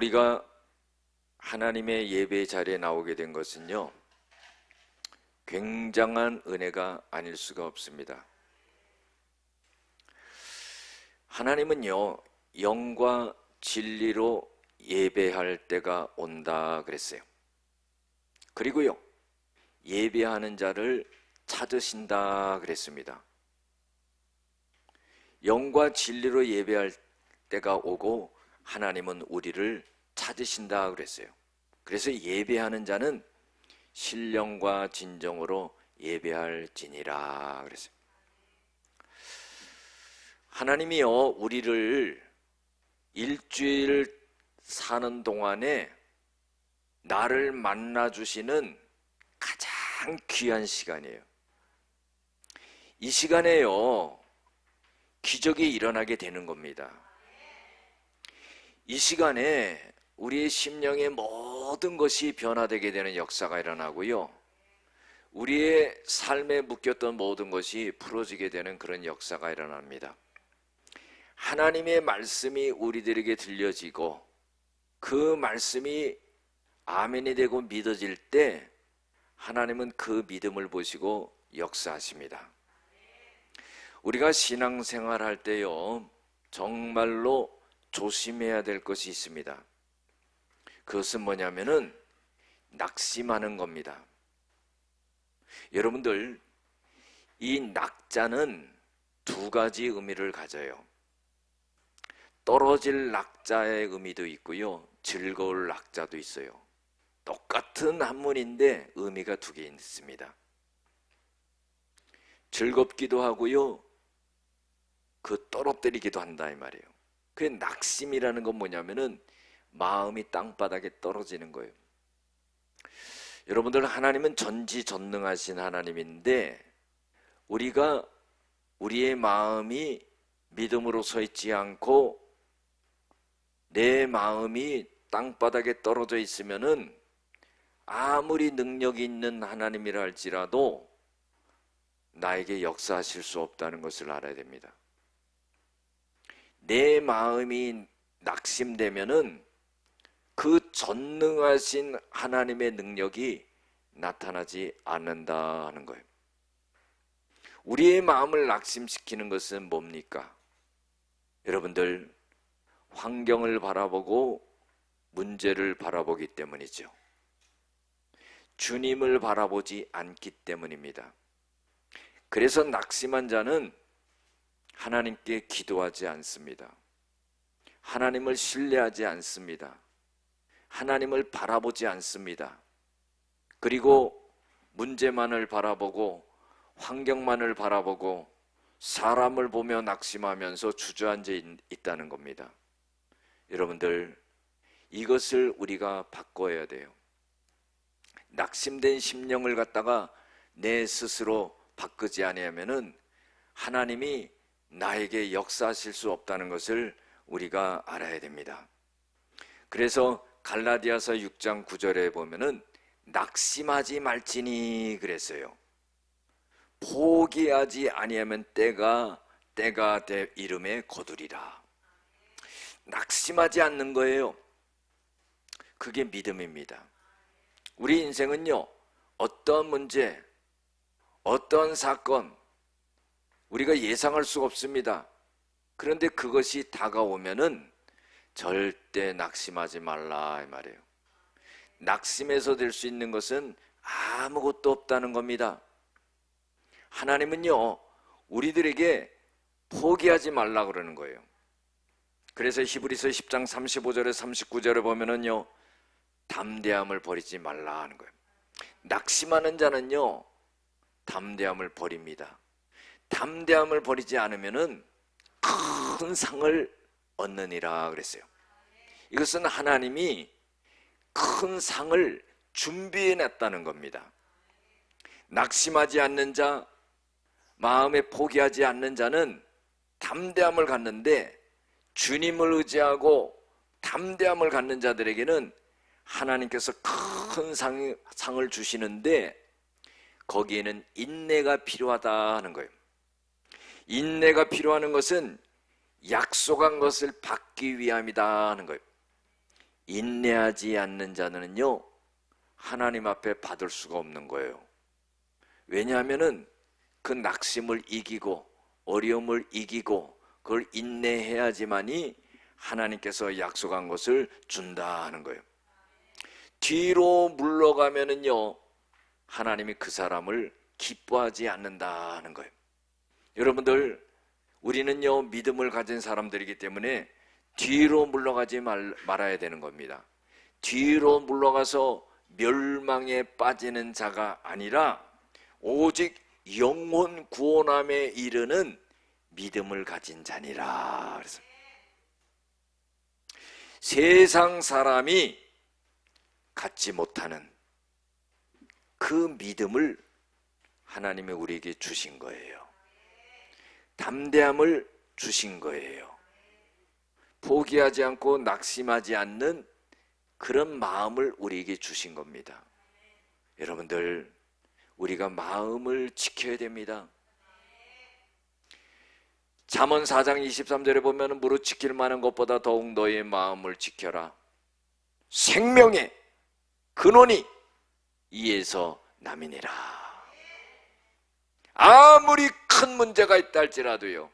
우리가 하나님의 예배 자리에 나오게 된 것은요, 굉장한 은혜가 아닐 수가 없습니다. 하나님은요, 영과 진리로 예배할 때가 온다 그랬어요. 그리고요, 예배하는 자를 찾으신다 그랬습니다. 영과 진리로 예배할 때가 오고 하나님은 우리를 찾으신다 그랬어요. 그래서 예배하는 자는 신령과 진정으로 예배할지니라 그랬어요. 하나님이요, 우리를 일주일 사는 동안에 나를 만나주시는 가장 귀한 시간이에요. 이 시간에요, 기적이 일어나게 되는 겁니다. 이 시간에 우리의 심령의 모든 것이 변화되게 되는 역사가 일어나고요, 우리의 삶에 묶였던 모든 것이 풀어지게 되는 그런 역사가 일어납니다. 하나님의 말씀이 우리들에게 들려지고 그 말씀이 아멘이 되고 믿어질 때 하나님은 그 믿음을 보시고 역사하십니다. 우리가 신앙생활할 때요, 정말로 조심해야 될 것이 있습니다. 그것은 뭐냐면은 낙심하는 겁니다. 여러분들, 이 낙자는 두 가지 의미를 가져요. 떨어질 낙자의 의미도 있고요, 즐거울 낙자도 있어요. 똑같은 한문인데 의미가 두 개 있습니다. 즐겁기도 하고요, 떨어뜨리기도 한다 이 말이에요. 그 낙심이라는 건 뭐냐면은 마음이 땅바닥에 떨어지는 거예요. 여러분들, 하나님은 전지전능하신 하나님인데 우리가 우리의 마음이 믿음으로 서 있지 않고 내 마음이 땅바닥에 떨어져 있으면은 아무리 능력이 있는 하나님이라 할지라도 나에게 역사하실 수 없다는 것을 알아야 됩니다. 내 마음이 낙심되면은 그 전능하신 하나님의 능력이 나타나지 않는다 하는 거예요. 우리의 마음을 낙심시키는 것은 뭡니까? 여러분들, 환경을 바라보고 문제를 바라보기 때문이죠. 주님을 바라보지 않기 때문입니다. 그래서 낙심한 자는 하나님께 기도하지 않습니다. 하나님을 신뢰하지 않습니다. 하나님을 바라보지 않습니다. 그리고 문제만을 바라보고 환경만을 바라보고 사람을 보며 낙심하면서 주저앉아 있다는 겁니다. 여러분들, 이것을 우리가 바꿔야 돼요. 낙심된 심령을 갖다가 내 스스로 바꾸지 않으면은 하나님이 나에게 역사하실 수 없다는 것을 우리가 알아야 됩니다. 그래서 갈라디아서 6장 9절에 보면은 낙심하지 말지니 그랬어요. 포기하지 아니하면 때가 내 이름에 거두리라. 낙심하지 않는 거예요. 그게 믿음입니다. 우리 인생은요, 어떤 문제, 어떤 사건, 우리가 예상할 수가 없습니다. 그런데 그것이 다가오면은 절대 낙심하지 말라 이 말이에요. 낙심해서 될 수 있는 것은 아무것도 없다는 겁니다. 하나님은요, 우리들에게 포기하지 말라 그러는 거예요. 그래서 히브리서 10장 35절에 39절에 보면은요, 담대함을 버리지 말라 하는 거예요. 낙심하는 자는요, 담대함을 버립니다. 담대함을 버리지 않으면은 큰 상을 얻느니라 그랬어요. 이것은 하나님이 큰 상을 준비해 놨다는 겁니다. 낙심하지 않는 자, 마음에 포기하지 않는 자는 담대함을 갖는데, 주님을 의지하고 담대함을 갖는 자들에게는 하나님께서 큰 상을 주시는데 거기에는 인내가 필요하다 하는 거예요. 인내가 필요한 것은 약속한 것을 받기 위함이다 하는 거예요. 인내하지 않는 자는요 하나님 앞에 받을 수가 없는 거예요. 왜냐하면은 그 낙심을 이기고 어려움을 이기고 그걸 인내해야지만이 하나님께서 약속한 것을 준다 하는 거예요. 뒤로 물러가면은요 하나님이 그 사람을 기뻐하지 않는다 하는 거예요. 여러분들, 우리는요 믿음을 가진 사람들이기 때문에 뒤로 물러가지 말아야 되는 겁니다. 뒤로 물러가서 멸망에 빠지는 자가 아니라 오직 영혼 구원함에 이르는 믿음을 가진 자니라. 그래서 세상 사람이 갖지 못하는 그 믿음을 하나님이 우리에게 주신 거예요. 담대함을 주신 거예요. 포기하지 않고 낙심하지 않는 그런 마음을 우리에게 주신 겁니다. 여러분들, 우리가 마음을 지켜야 됩니다. 잠언 4장 23절에 보면 무릇 지킬 만한 것보다 더욱 너의 마음을 지켜라. 생명의 근원이 이에서 남이니라. 아무리 큰 문제가 있다 할지라도요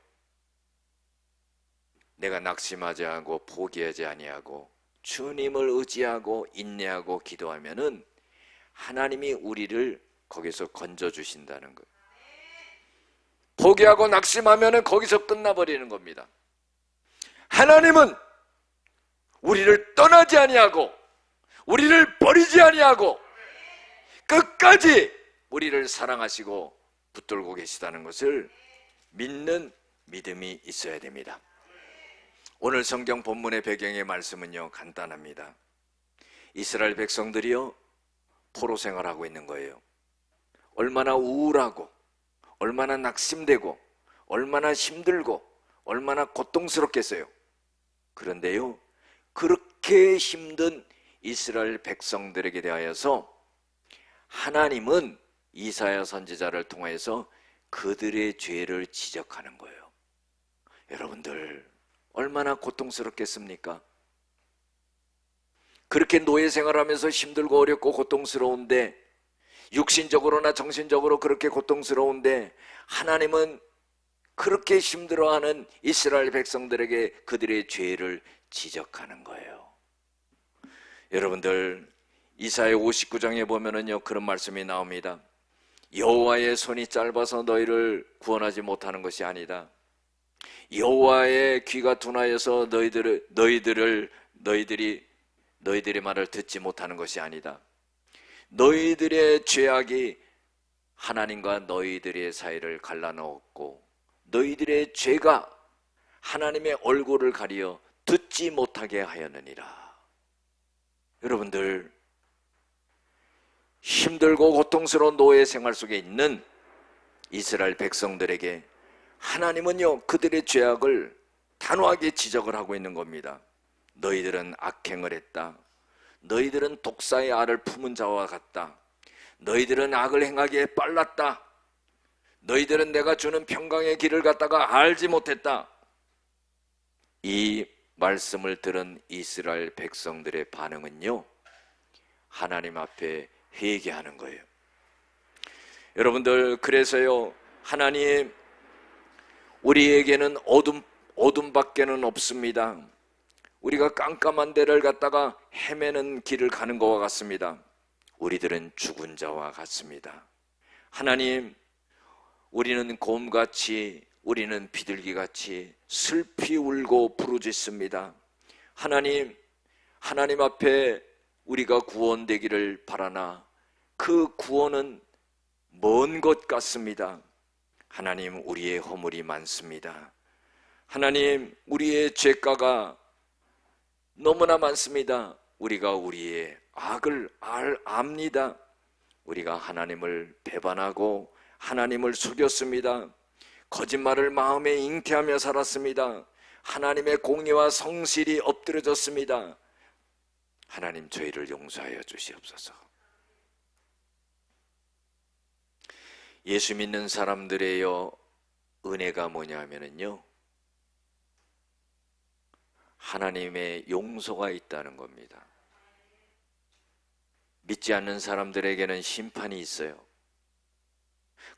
내가 낙심하지 않고 포기하지 아니하고 주님을 의지하고 인내하고 기도하면은 하나님이 우리를 거기서 건져주신다는 거예요. 포기하고 낙심하면은 거기서 끝나버리는 겁니다. 하나님은 우리를 떠나지 아니하고 우리를 버리지 아니하고 끝까지 우리를 사랑하시고 붙들고 계시다는 것을 믿는 믿음이 있어야 됩니다. 오늘 성경 본문의 배경의 말씀은요 간단합니다. 이스라엘 백성들이요 포로 생활하고 있는 거예요. 얼마나 우울하고 얼마나 낙심되고 얼마나 힘들고 얼마나 고통스럽겠어요. 그런데요 그렇게 힘든 이스라엘 백성들에게 대하여서 하나님은 이사야 선지자를 통해서 그들의 죄를 지적하는 거예요. 여러분들 얼마나 고통스럽겠습니까? 그렇게 노예 생활하면서 힘들고 어렵고 고통스러운데, 육신적으로나 정신적으로 그렇게 고통스러운데 하나님은 그렇게 힘들어하는 이스라엘 백성들에게 그들의 죄를 지적하는 거예요. 여러분들 이사야 59장에 보면은요 그런 말씀이 나옵니다. 여호와의 손이 짧아서 너희를 구원하지 못하는 것이 아니다. 여호와의 귀가 둔하여서 너희들의 말을 듣지 못하는 것이 아니다. 너희들의 죄악이 하나님과 너희들의 사이를 갈라놓았고 너희들의 죄가 하나님의 얼굴을 가리어 듣지 못하게 하였느니라. 여러분들 힘들고 고통스러운 노예 생활 속에 있는 이스라엘 백성들에게 하나님은요 그들의 죄악을 단호하게 지적을 하고 있는 겁니다. 너희들은 악행을 했다. 너희들은 독사의 알을 품은 자와 같다. 너희들은 악을 행하기에 빨랐다. 너희들은 내가 주는 평강의 길을 갖다가 알지 못했다. 이 말씀을 들은 이스라엘 백성들의 반응은요 하나님 앞에 회개하는 거예요. 여러분들 그래서요 하나님 우리에게는 어둠밖에는 없습니다. 우리가 깜깜한 데를 갔다가 헤매는 길을 가는 것과 같습니다. 우리들은 죽은 자와 같습니다. 하나님 우리는 곰같이 우리는 비둘기같이 슬피 울고 부르짖습니다. 하나님 앞에 우리가 구원되기를 바라나 그 구원은 먼 것 같습니다. 하나님 우리의 허물이 많습니다. 하나님 우리의 죄가가 너무나 많습니다. 우리가 우리의 악을 압니다. 우리가 하나님을 배반하고 하나님을 속였습니다. 거짓말을 마음에 잉태하며 살았습니다. 하나님의 공의와 성실이 엎드려졌습니다. 하나님 저희를 용서하여 주시옵소서. 예수 믿는 사람들의요 은혜가 뭐냐 하면은요 하나님의 용서가 있다는 겁니다. 믿지 않는 사람들에게는 심판이 있어요.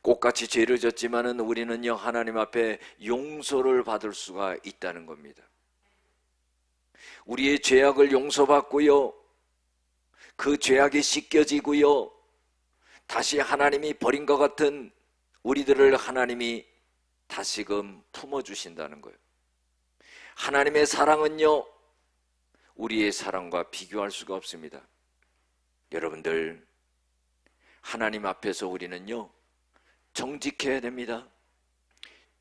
꽃같이 죄를 졌지만은 우리는요, 하나님 앞에 용서를 받을 수가 있다는 겁니다. 우리의 죄악을 용서받고요, 그 죄악이 씻겨지고요, 다시 하나님이 버린 것 같은 우리들을 하나님이 다시금 품어주신다는 거예요. 하나님의 사랑은요, 우리의 사랑과 비교할 수가 없습니다. 여러분들, 하나님 앞에서 우리는요, 정직해야 됩니다.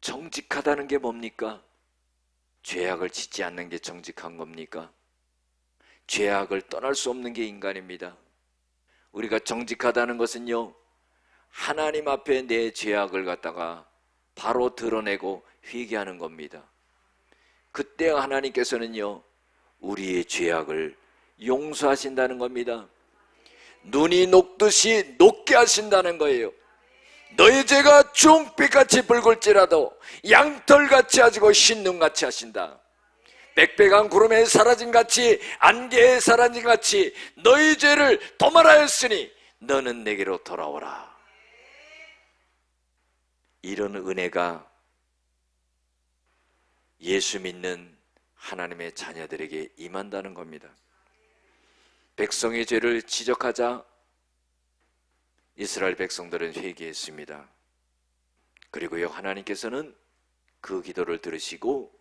정직하다는 게 뭡니까? 죄악을 짓지 않는 게 정직한 겁니까? 죄악을 떠날 수 없는 게 인간입니다. 우리가 정직하다는 것은요, 하나님 앞에 내 죄악을 갖다가 바로 드러내고 회개하는 겁니다. 그때 하나님께서는요, 우리의 죄악을 용서하신다는 겁니다. 눈이 녹듯이 녹게 하신다는 거예요. 너희 죄가 주홍빛같이 붉을지라도 양털같이 하시고 흰 눈같이 하신다. 빽빽한 구름에 사라진 같이, 안개에 사라진 같이 너희 죄를 도말하였으니 너는 내게로 돌아오라. 이런 은혜가 예수 믿는 하나님의 자녀들에게 임한다는 겁니다. 백성의 죄를 지적하자 이스라엘 백성들은 회개했습니다. 그리고요, 하나님께서는 그 기도를 들으시고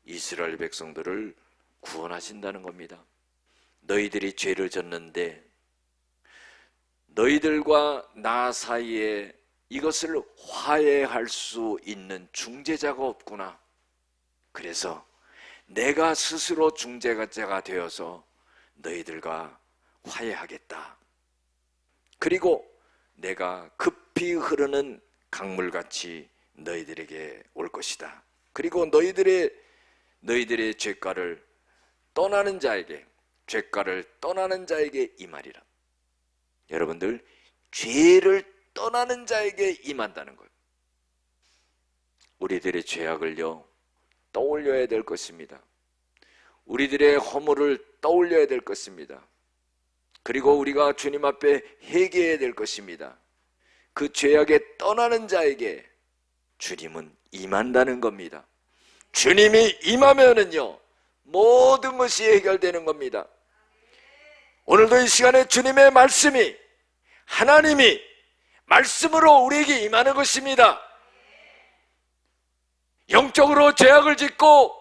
이스라엘 백성들을 구원하신다는 겁니다. 너희들이 죄를 졌는데 너희들과 나 사이에 이것을 화해할 수 있는 중재자가 없구나. 그래서 내가 스스로 중재자가 되어서 너희들과 화해하겠다. 그리고 내가 급히 흐르는 강물같이 너희들에게 올 것이다. 그리고 너희들의 죄가를 떠나는 자에게, 죄가를 떠나는 자에게 임하리라. 여러분들, 죄를 떠나는 자에게 임한다는 거예요. 우리들의 죄악을요, 떠올려야 될 것입니다. 우리들의 허물을 떠올려야 될 것입니다. 그리고 우리가 주님 앞에 회개해야 될 것입니다. 그 죄악에 떠나는 자에게 주님은 임한다는 겁니다. 주님이 임하면은요, 모든 것이 해결되는 겁니다. 오늘도 이 시간에 주님의 말씀이, 하나님이 말씀으로 우리에게 임하는 것입니다. 영적으로 죄악을 짓고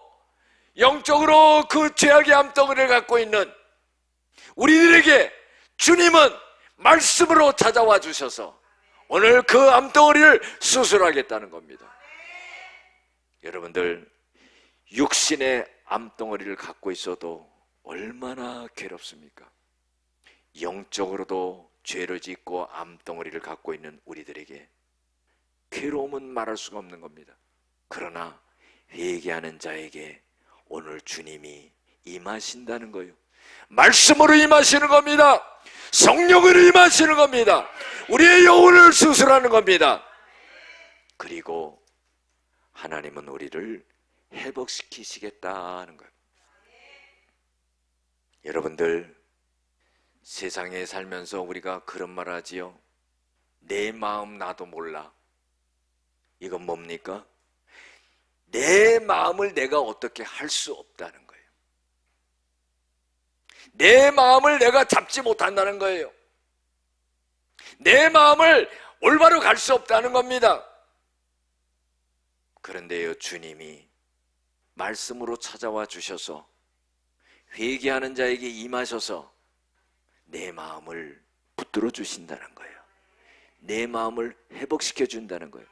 영적으로 그 죄악의 암덩어리를 갖고 있는 우리들에게 주님은 말씀으로 찾아와 주셔서 오늘 그 암덩어리를 수술하겠다는 겁니다. 여러분들, 육신의 암덩어리를 갖고 있어도 얼마나 괴롭습니까? 영적으로도 죄를 짓고 암덩어리를 갖고 있는 우리들에게 괴로움은 말할 수가 없는 겁니다. 그러나 회개하는 자에게 오늘 주님이 임하신다는 거예요. 말씀으로 임하시는 겁니다. 성령으로 임하시는 겁니다. 우리의 영혼을 수술하는 겁니다. 그리고 하나님은 우리를 회복시키시겠다는 거예요. 여러분들, 세상에 살면서 우리가 그런 말 하지요. 내 마음 나도 몰라. 이건 뭡니까? 내 마음을 내가 어떻게 할 수 없다는 거예요. 내 마음을 내가 잡지 못한다는 거예요. 내 마음을 올바로 갈 수 없다는 겁니다. 그런데요, 주님이 말씀으로 찾아와 주셔서 회개하는 자에게 임하셔서 내 마음을 붙들어 주신다는 거예요. 내 마음을 회복시켜 준다는 거예요.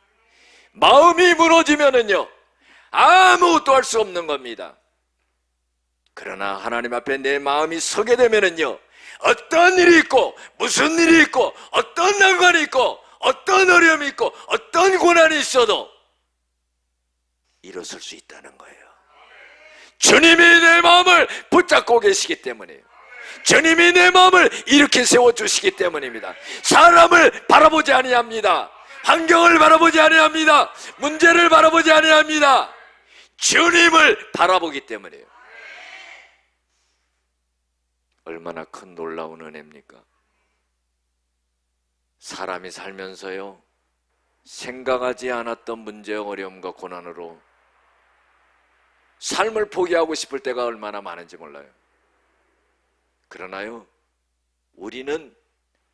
마음이 무너지면은요, 아무것도 할 수 없는 겁니다. 그러나 하나님 앞에 내 마음이 서게 되면은요, 어떤 일이 있고 무슨 일이 있고 어떤 난관이 있고 어떤 어려움이 있고 어떤 고난이 있어도 일어설 수 있다는 거예요. 주님이 내 마음을 붙잡고 계시기 때문이에요. 주님이 내 마음을 이렇게 세워주시기 때문입니다. 사람을 바라보지 아니합니다. 환경을 바라보지 아니합니다. 문제를 바라보지 아니합니다. 주님을 바라보기 때문이에요. 얼마나 큰 놀라운 은혜입니까? 사람이 살면서요, 생각하지 않았던 문제, 어려움과 고난으로 삶을 포기하고 싶을 때가 얼마나 많은지 몰라요. 그러나요, 우리는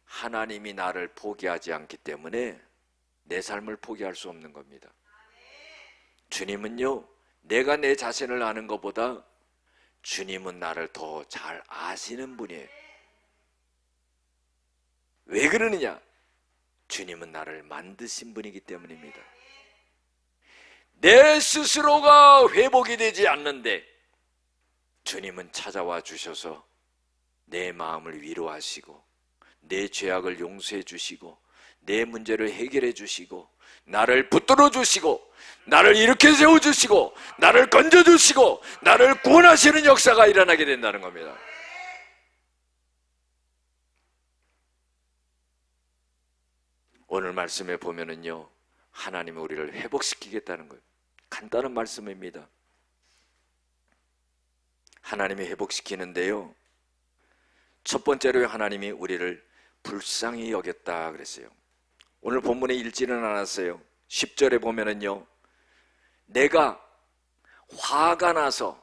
하나님이 나를 포기하지 않기 때문에 내 삶을 포기할 수 없는 겁니다. 주님은요, 내가 내 자신을 아는 것보다 주님은 나를 더 잘 아시는 분이에요. 왜 그러느냐? 주님은 나를 만드신 분이기 때문입니다. 내 스스로가 회복이 되지 않는데 주님은 찾아와 주셔서 내 마음을 위로하시고 내 죄악을 용서해 주시고 내 문제를 해결해 주시고 나를 붙들어 주시고 나를 일으켜 세워 주시고 나를 건져 주시고 나를 구원하시는 역사가 일어나게 된다는 겁니다. 오늘 말씀에 보면은요, 하나님이 우리를 회복시키겠다는 거예요. 간단한 말씀입니다. 하나님이 회복시키는데요, 첫 번째로 하나님이 우리를 불쌍히 여겼다 그랬어요. 오늘 본문에 읽지는 않았어요. 10절에 보면은요, 내가 화가 나서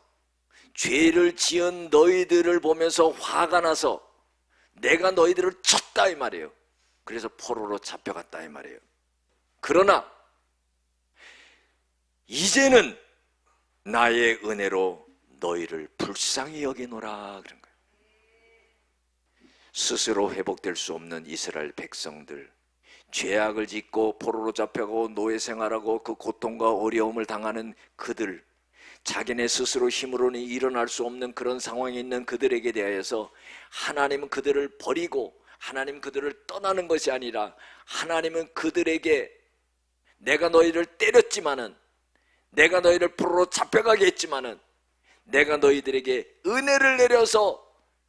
죄를 지은 너희들을 보면서 화가 나서 내가 너희들을 쳤다 이 말이에요. 그래서 포로로 잡혀갔다 이 말이에요. 그러나 이제는 나의 은혜로 너희를 불쌍히 여기노라 그런 거예요. 스스로 회복될 수 없는 이스라엘 백성들, 죄악을 짓고 포로로 잡혀가고 노예 생활하고 그 고통과 어려움을 당하는 그들, 자기네 스스로 힘으로는 일어날 수 없는 그런 상황에 있는 그들에게 대하여서 하나님은 그들을 버리고 하나님 그들을 떠나는 것이 아니라 하나님은 그들에게 내가 너희를 때렸지만은 내가 너희를 포로로 잡혀가게 했지만은 내가 너희들에게 은혜를 내려서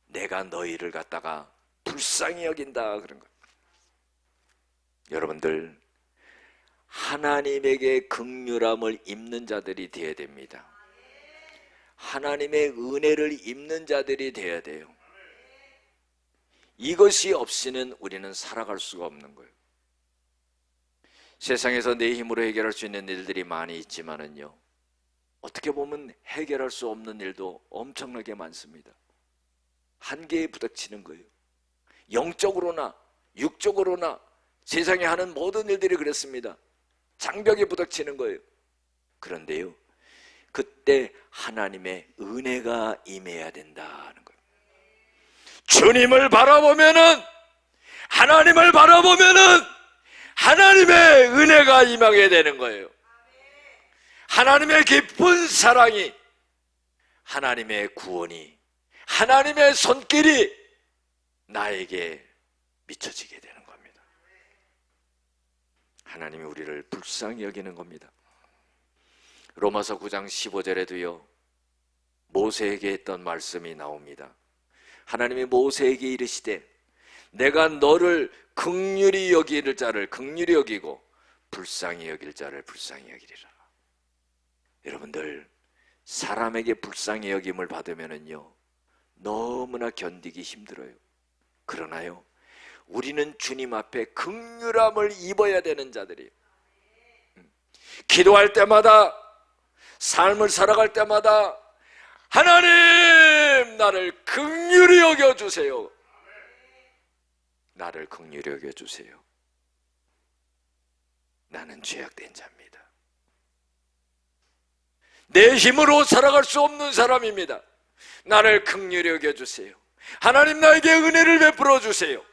내가 너희를 갖다가 불쌍히 여긴다 그런 거예요. 여러분들, 하나님에게 긍휼함을 입는 자들이 되어야 됩니다. 하나님의 은혜를 입는 자들이 되어야 돼요. 이것이 없이는 우리는 살아갈 수가 없는 거예요. 세상에서 내 힘으로 해결할 수 있는 일들이 많이 있지만은요, 어떻게 보면 해결할 수 없는 일도 엄청나게 많습니다. 한계에 부닥치는 거예요. 영적으로나 육적으로나 세상에 하는 모든 일들이 그렇습니다. 장벽에 부닥치는 거예요. 그런데요, 그때 하나님의 은혜가 임해야 된다는 거예요. 주님을 바라보면은, 하나님을 바라보면은 하나님의 은혜가 임하게 되는 거예요. 하나님의 깊은 사랑이, 하나님의 구원이, 하나님의 손길이 나에게 미쳐지게 되는 겁니다. 하나님이 우리를 불쌍히 여기는 겁니다. 로마서 9장 15절에도요, 모세에게 했던 말씀이 나옵니다. 하나님이 모세에게 이르시되 내가 너를 긍휼히 여길 자를 긍휼히 여기고 불쌍히 여길 자를 불쌍히 여기리라. 여러분들, 사람에게 불쌍히 여김을 받으면은요, 너무나 견디기 힘들어요. 그러나요, 우리는 주님 앞에 긍휼함을 입어야 되는 자들이에요. 기도할 때마다, 삶을 살아갈 때마다 하나님, 나를 긍휼히 여겨주세요. 나를 긍휼히 여겨주세요. 나는 죄악된 자입니다. 내 힘으로 살아갈 수 없는 사람입니다. 나를 긍휼히 여겨주세요. 하나님, 나에게 은혜를 베풀어 주세요.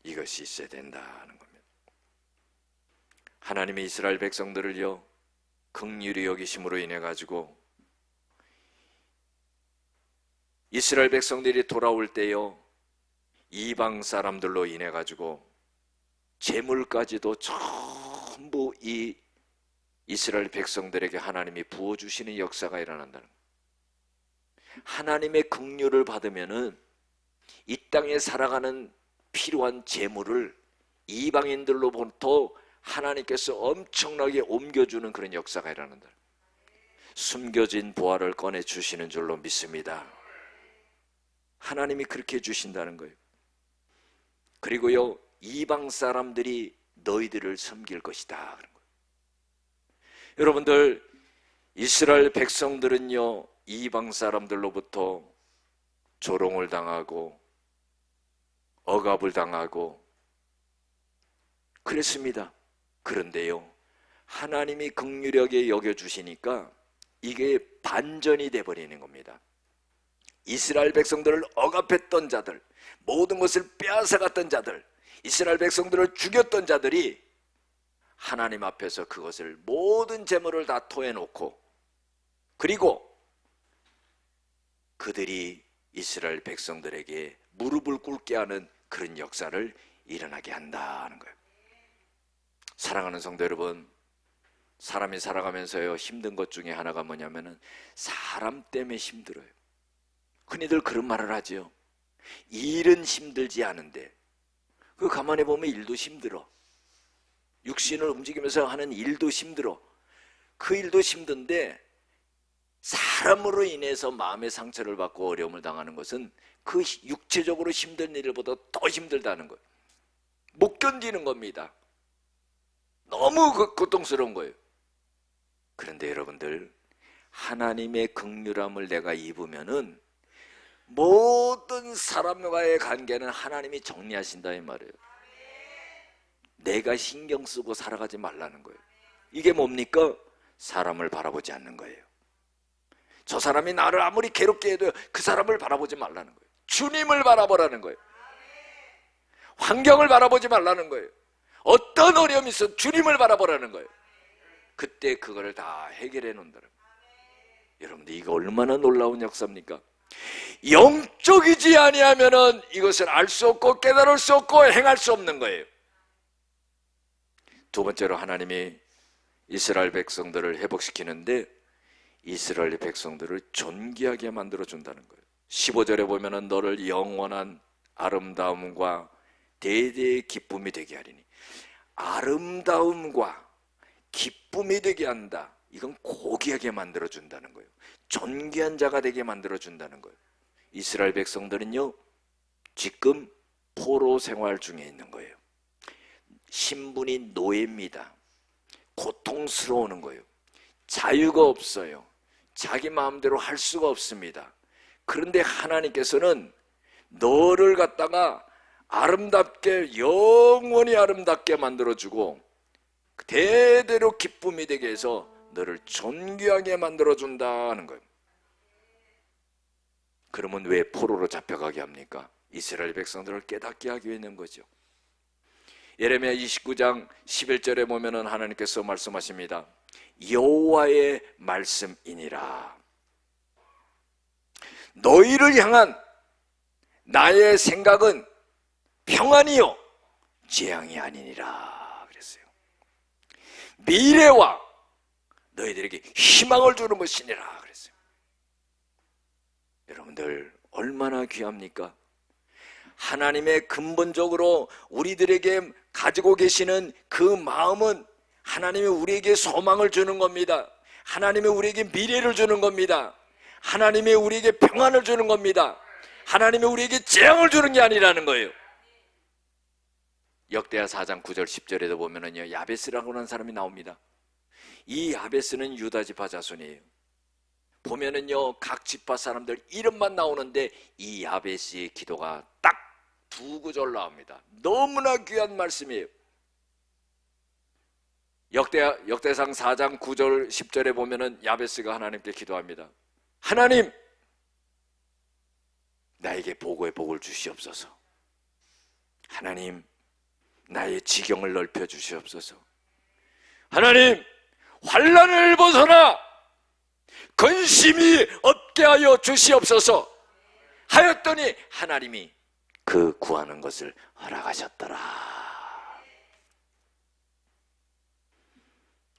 이것이 있어야 된다는 겁니다. 하나님이 이스라엘 백성들을요, 긍휼히 여기심으로 인해 가지고 이스라엘 백성들이 돌아올 때요, 이방 사람들로 인해 가지고 재물까지도 전부 이 이스라엘 백성들에게 하나님이 부어주시는 역사가 일어난다는 거예요. 하나님의 긍휼을 받으면은 이 땅에 살아가는 필요한 재물을 이방인들로부터 하나님께서 엄청나게 옮겨주는 그런 역사가 일어난다. 숨겨진 보화를 꺼내주시는 줄로 믿습니다. 하나님이 그렇게 해주신다는 거예요. 그리고요, 이방 사람들이 너희들을 섬길 것이다 그런 거예요. 여러분들, 이스라엘 백성들은요, 이방 사람들로부터 조롱을 당하고 억압을 당하고 그랬습니다. 그런데요, 하나님이 긍휼하게 여겨주시니까 이게 반전이 돼버리는 겁니다. 이스라엘 백성들을 억압했던 자들, 모든 것을 빼앗아갔던 자들, 이스라엘 백성들을 죽였던 자들이 하나님 앞에서 그것을 모든 재물을 다 토해놓고, 그리고 그들이 이스라엘 백성들에게 무릎을 꿇게 하는 그런 역사를 일어나게 한다는 거예요. 사랑하는 성도 여러분, 사람이 살아가면서요, 힘든 것 중에 하나가 뭐냐면은 사람 때문에 힘들어요. 흔히들 그런 말을 하죠. 일은 힘들지 않은데, 그 가만히 보면 일도 힘들어. 육신을 움직이면서 하는 일도 힘들어. 그 일도 힘든데 사람으로 인해서 마음의 상처를 받고 어려움을 당하는 것은 그 육체적으로 힘든 일보다 더 힘들다는 거예요. 못 견디는 겁니다. 너무 고통스러운 거예요. 그런데 여러분들, 하나님의 긍휼함을 내가 입으면은 모든 사람과의 관계는 하나님이 정리하신다 이 말이에요. 내가 신경 쓰고 살아가지 말라는 거예요. 이게 뭡니까? 사람을 바라보지 않는 거예요. 저 사람이 나를 아무리 괴롭게 해도 그 사람을 바라보지 말라는 거예요. 주님을 바라보라는 거예요. 환경을 바라보지 말라는 거예요. 어떤 어려움이 있어 주님을 바라보라는 거예요. 그때 그거를 다 해결해 놓는다는 거예요. 여러분들, 이거 얼마나 놀라운 역사입니까? 영적이지 아니하면은 이것을 알 수 없고 깨달을 수 없고 행할 수 없는 거예요. 두 번째로, 하나님이 이스라엘 백성들을 회복시키는데 이스라엘 백성들을 존귀하게 만들어준다는 거예요. 15절에 보면은 너를 영원한 아름다움과 대대의 기쁨이 되게 하리니, 아름다움과 기쁨이 되게 한다. 이건 고귀하게 만들어준다는 거예요. 존귀한 자가 되게 만들어준다는 거예요. 이스라엘 백성들은요, 지금 포로 생활 중에 있는 거예요. 신분이 노예입니다. 고통스러운 거예요. 자유가 없어요. 자기 마음대로 할 수가 없습니다. 그런데 하나님께서는 너를 갖다가 아름답게, 영원히 아름답게 만들어주고 대대로 기쁨이 되게 해서 너를 존귀하게 만들어준다는 거예요. 그러면 왜 포로로 잡혀가게 합니까? 이스라엘 백성들을 깨닫게 하기 위해 있는 거죠. 예레미야 29장 11절에 보면은 하나님께서 말씀하십니다. 여호와의 말씀이니라. 너희를 향한 나의 생각은 평안이요 재앙이 아니니라 그랬어요. 미래와 너희들에게 희망을 주는 것이니라 그랬어요. 여러분들, 얼마나 귀합니까? 하나님의 근본적으로 우리들에게 가지고 계시는 그 마음은 하나님이 우리에게 소망을 주는 겁니다. 하나님이 우리에게 미래를 주는 겁니다. 하나님이 우리에게 평안을 주는 겁니다. 하나님이 우리에게 재앙을 주는 게 아니라는 거예요. 역대하 4장 9절 10절에도 보면은요, 야베스라고 하는 사람이 나옵니다. 이 야베스는 유다 지파 자손이에요. 보면은요, 각 지파 사람들 이름만 나오는데 이 야베스의 기도가 딱 두 구절 나옵니다. 너무나 귀한 말씀이에요. 역대상 4장 9절 10절에 보면은 야베스가 하나님께 기도합니다. 하나님, 나에게 복의 복을 주시옵소서. 하나님, 나의 지경을 넓혀 주시옵소서. 하나님, 환난을 벗어나 근심이 없게 하여 주시옵소서 하였더니 하나님이 그 구하는 것을 허락하셨더라.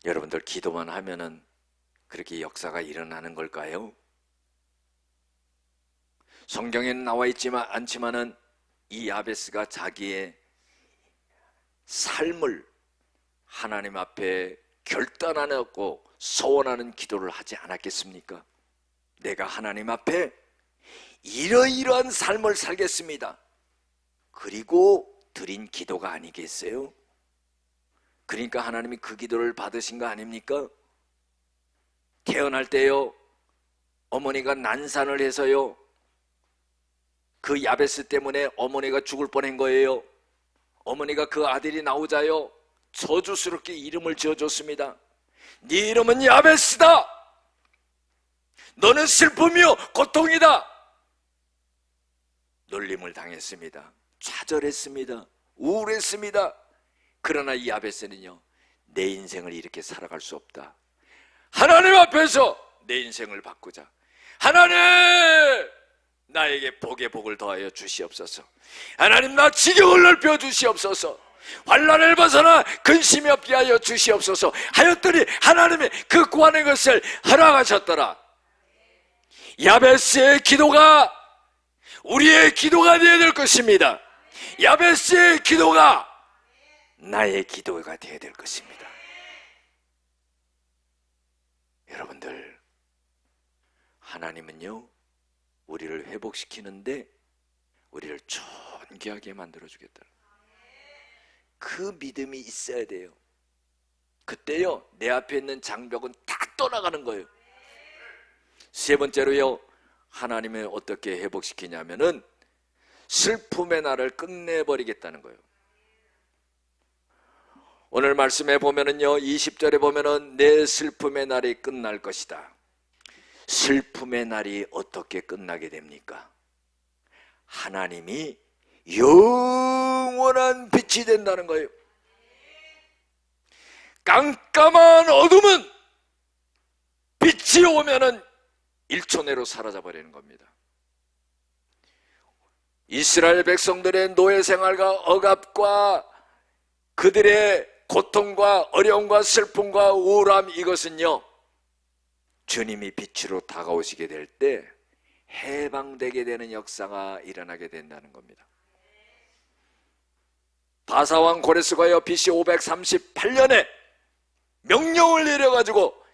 여러분들, 기도만 하면은 그렇게 역사가 일어나는 걸까요? 성경에는 나와 있지만 않지만은 이 야베스가 자기의 삶을 하나님 앞에 결단하고 소원하는 기도를 하지 않았겠습니까? 내가 하나님 앞에 이러이러한 삶을 살겠습니다. 그리고 드린 기도가 아니겠어요? 그러니까 하나님이 그 기도를 받으신 거 아닙니까? 태어날 때요, 어머니가 난산을 해서요, 그 야베스 때문에 어머니가 죽을 뻔한 거예요. 어머니가 그 아들이 나오자요, 저주스럽게 이름을 지어줬습니다. 네 이름은 야베스다. 너는 슬픔이요 고통이다. 놀림을 당했습니다. 좌절했습니다. 우울했습니다. 그러나 이 야베스는요, 내 인생을 이렇게 살아갈 수 없다. 하나님 앞에서 내 인생을 바꾸자. 하나님, 나에게 복에 복을 더하여 주시옵소서. 하나님, 나 지경을 넓혀 주시옵소서. 환난을 벗어나 근심이 없게 하여 주시옵소서 하였더니 하나님이 그 구하는 것을 허락하셨더라. 야베스의 기도가 우리의 기도가 되어야 될 것입니다. 야베스의 기도가 나의 기도가 되어야 될 것입니다. 여러분들, 하나님은요, 우리를 회복시키는데 우리를 존귀하게 만들어주겠다. 그 믿음이 있어야 돼요. 그때요, 내 앞에 있는 장벽은 다 떠나가는 거예요. 세 번째로요, 하나님은 어떻게 회복시키냐면은 슬픔의 날을 끝내버리겠다는 거예요. 오늘 말씀에 보면은요, 20절에 보면은 내 슬픔의 날이 끝날 것이다. 슬픔의 날이 어떻게 끝나게 됩니까? 하나님이 영원한 빛이 된다는 거예요. 깜깜한 어둠은 빛이 오면은 1초 내로 사라져 버리는 겁니다. 이스라엘 백성들의 노예 생활과 억압과 그들의 고통과 어려움과 슬픔과 우울함, 이것은요, 주님이 빛으로 다가오시게 될 때 해방되게 되는 역사가 일어나게 된다는 겁니다. 바사왕 고레스가요, BC 538년에 명령을 내려가지고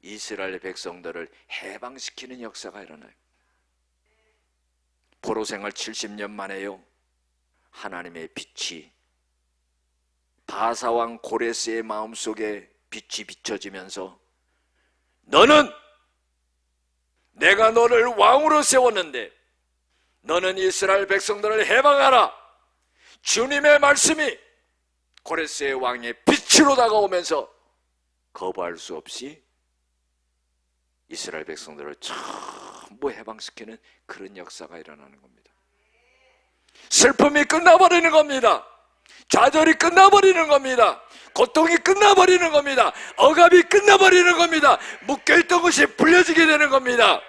이스라엘 백성들을 해방시키는 역사가 일어나요. 포로 생활 70년 만에요, 하나님의 빛이 바사왕 고레스의 마음속에 빛이 비춰지면서 너는, 내가 너를 왕으로 세웠는데 너는 이스라엘 백성들을 해방하라. 주님의 말씀이 고레스의 왕의 빛으로 다가오면서 거부할 수 없이 이스라엘 백성들을 전부 해방시키는 그런 역사가 일어나는 겁니다. 슬픔이 끝나버리는 겁니다. 좌절이 끝나버리는 겁니다. 고통이 끝나버리는 겁니다. 억압이 끝나버리는 겁니다. 묶여있던 것이 풀려지게 되는 겁니다.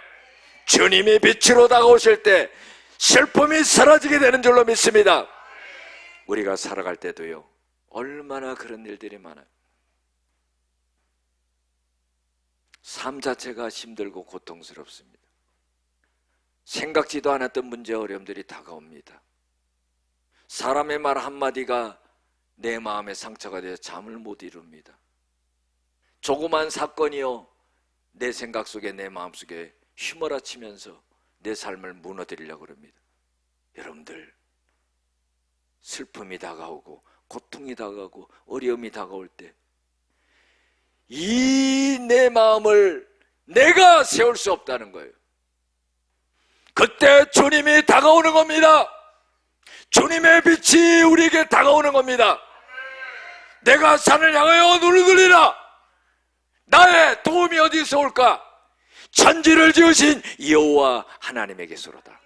주님이 빛으로 다가오실 때 슬픔이 사라지게 되는 줄로 믿습니다. 우리가 살아갈 때도요, 얼마나 그런 일들이 많아요. 삶 자체가 힘들고 고통스럽습니다. 생각지도 않았던 문제, 어려움들이 다가옵니다. 사람의 말 한마디가 내 마음에 상처가 되어 잠을 못 이룹니다. 조그만 사건이요, 내 생각 속에, 내 마음 속에 휘몰아치면서 내 삶을 무너뜨리려고 합니다. 여러분들, 슬픔이 다가오고 고통이 다가오고 어려움이 다가올 때 이 내 마음을 내가 세울 수 없다는 거예요. 그때 주님이 다가오는 겁니다. 주님의 빛이 우리에게 다가오는 겁니다. 내가 산을 향하여 눈을 들리라. 나의 도움이 어디서 올까? 천지를 지으신 여호와 하나님에게서로다.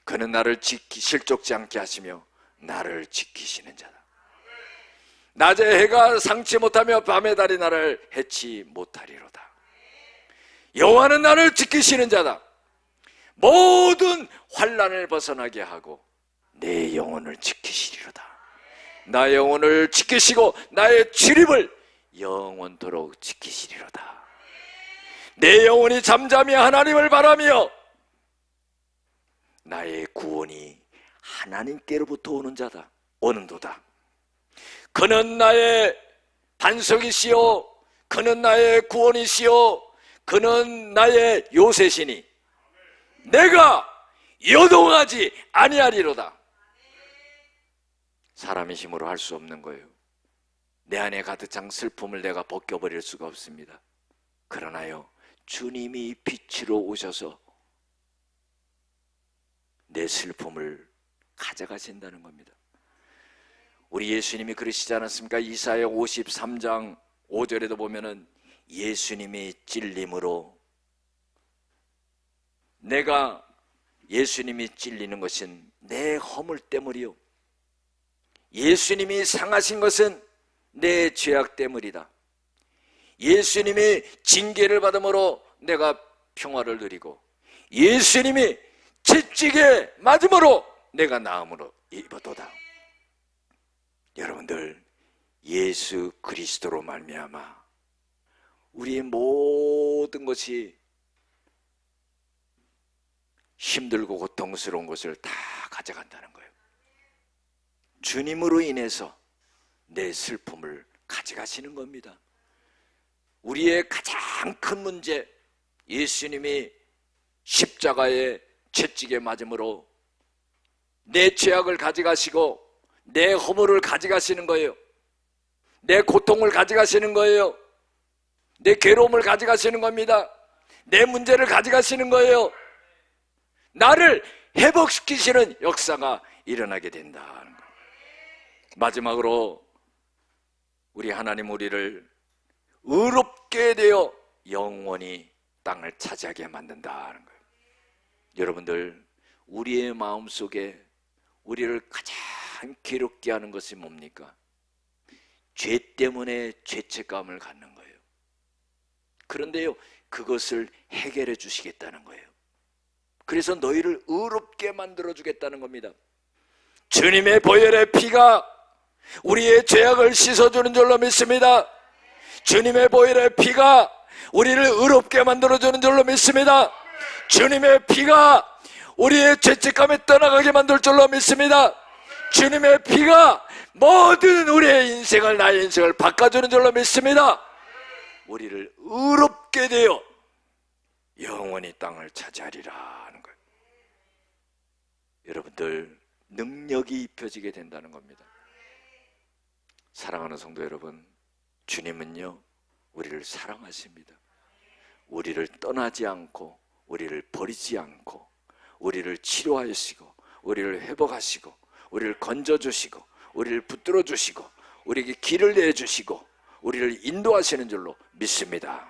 그는 나를 실족지 않게 하시며 나를 지키시는 자다. 낮에 해가 상치 못하며 밤의 달이 나를 해치 못하리로다. 여호와는 나를 지키시는 자다. 모든 환난을 벗어나게 하고 내 영혼을 지키시리로다. 나의 영혼을 지키시고 나의 출입을 영원토록 지키시리로다. 내 영혼이 잠잠히 하나님을 바라며 나의 구원이 하나님께로부터 오는 자다. 오는도다. 그는 나의 반석이시요, 그는 나의 구원이시요, 그는 나의 요새시니 내가 요동하지 아니하리로다. 사람의 힘으로 할 수 없는 거예요. 내 안에 가득 찬 슬픔을 내가 벗겨버릴 수가 없습니다. 그러나요, 주님이 빛으로 오셔서 내 슬픔을 가져가신다는 겁니다. 우리 예수님이 그러시지 않았습니까? 이사야 53장 5절에도 보면은 예수님이 찔림으로, 내가 예수님이 찔리는 것은 내 허물 때문이요, 예수님이 상하신 것은 내 죄악 때문이다. 예수님이 징계를 받음으로 내가 평화를 누리고, 예수님이 채찍에 맞음으로 내가 나음으로 입었도다. 여러분들, 예수 그리스도로 말미암아 우리의 모든 것이 힘들고 고통스러운 것을 다 가져간다는 거예요. 주님으로 인해서 내 슬픔을 가져가시는 겁니다. 우리의 가장 큰 문제, 예수님이 십자가에 채찍에 맞음으로 내 죄악을 가져가시고 내 허물을 가져가시는 거예요. 내 고통을 가져가시는 거예요. 내 괴로움을 가져가시는 겁니다. 내 문제를 가져가시는 거예요. 나를 회복시키시는 역사가 일어나게 된다는 거예요. 마지막으로 우리 하나님 우리를 의롭게 되어 영원히 땅을 차지하게 만든다는 거예요. 여러분들, 우리의 마음속에 우리를 가장 괴롭게 하는 것이 뭡니까? 죄 때문에 죄책감을 갖는 거예요. 그런데요, 그것을 해결해 주시겠다는 거예요. 그래서 너희를 의롭게 만들어 주겠다는 겁니다. 주님의 보혈의 피가 우리의 죄악을 씻어주는 줄로 믿습니다. 주님의 보혈의 피가 우리를 의롭게 만들어주는 줄로 믿습니다. 주님의 피가 우리의 죄책감에 떠나가게 만들 줄로 믿습니다. 주님의 피가 모든 우리의 인생을, 나의 인생을 바꿔주는 줄로 믿습니다. 우리를 의롭게 되어 영원히 땅을 차지하리라 하는 거예요. 여러분들, 능력이 입혀지게 된다는 겁니다. 사랑하는 성도 여러분, 주님은요, 우리를 사랑하십니다. 우리를 떠나지 않고, 우리를 버리지 않고, 우리를 치료하시고, 우리를 회복하시고, 우리를 건져주시고, 우리를 붙들어주시고, 우리에게 길을 내주시고, 우리를 인도하시는 줄로 믿습니다.